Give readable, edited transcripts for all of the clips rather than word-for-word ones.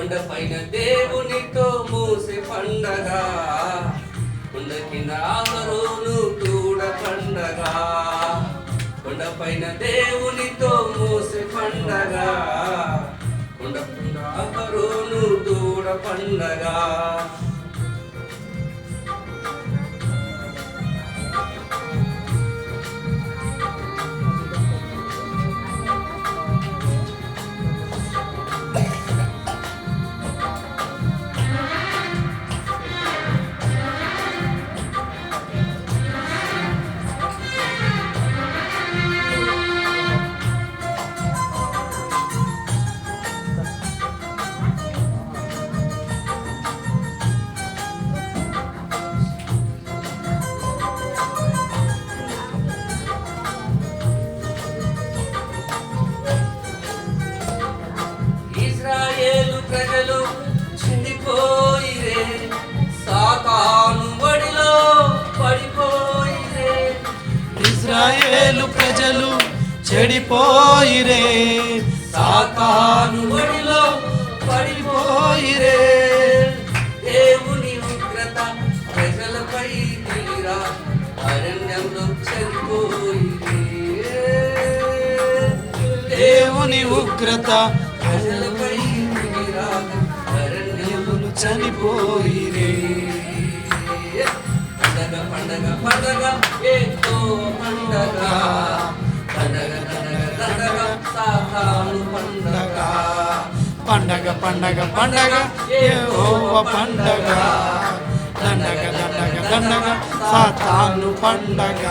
కొండపైన దేవునితో మూసే పండగ, కొండ కింద ఆహరోను తూడ పండగ. కొండపైన దేవునితో మూసే పండగ, కొండ కింద ఆహరోను తూడ పండగ. ప్రజలు చెడిపోయిరే, సాతాను వడిలో పడిపోయిరే. ఇశ్రాయేలు ప్రజలు చెడిపోయిరే, సాతాను వడిలో పడిపోయిరే. దేవుని ఉగ్రత ప్రజలపై దిగిరా, అరణ్యంలో చనిపోయిరే. దేవుని ఉగ్రత ప్రజలపై అరణ్యములు చనిపోయిరే. పండగ పండగ పండగ ఏదో పండగ, పండగ పండగ పండగ సాతాను పండగ. పండగ పండగ పండగ యెహోవా పండగ, దండగ దండగ దండగ సాతాను పండగ.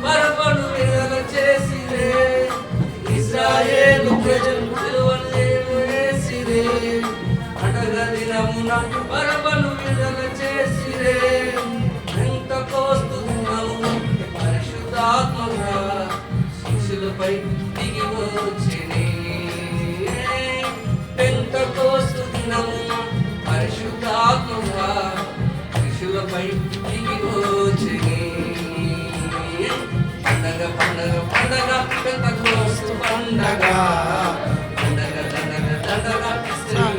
బరబను విడుదల చేసిరే, ఇశ్రాయేలు ప్రజలు విలువలేసిరే. పండగ దినమున బరబను విడుదల చేసిరే. పెంతెకోస్తు దినము పరిశుద్ధాత్మగా శిష్యులపై దిగి వచ్చినే. పెంతెకోస్తు దినము పరిశుద్ధాత్మగా శిష్యులపై దిగి వచ్చినే. పండగ పండగ పండగ పెంతెకోస్తు పండగ, పండగ పండగ పండగ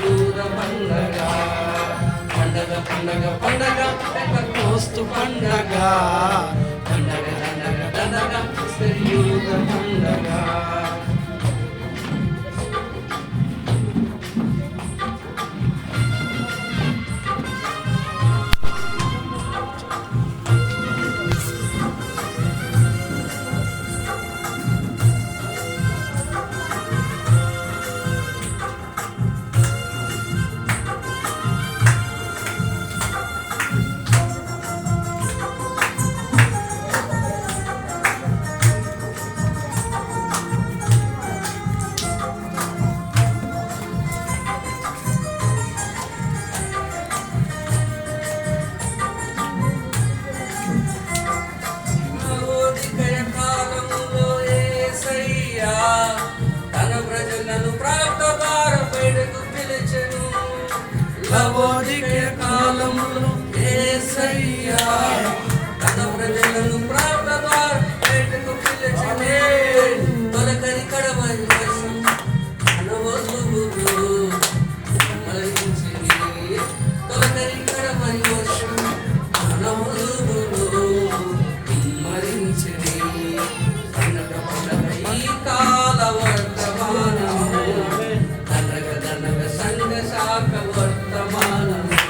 యూద పండగ. పండగ పండగ పండగ పెంతెకోస్తు పండగ, పండగ పండగ పండగ యూద పండగ. లవోదికయ కాలములో యేసయ్యా తన ప్రజలను ప్రార్థన ద్వారా బయటకు పిలిచెనే. తొలకరి కడవరి వర్షం అనువదువులు మరించిని, తొలకరి కడవరి వర్షం అనువదువులు మరించిని. పండగ పండగ ఈ కాల వర్తమానము, దండగ దండగ సంఘ శాఖ వర్తమానము.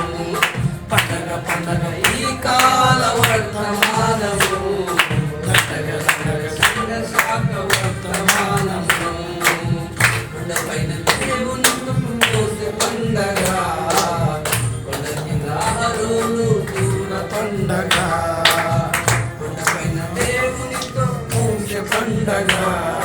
పండగ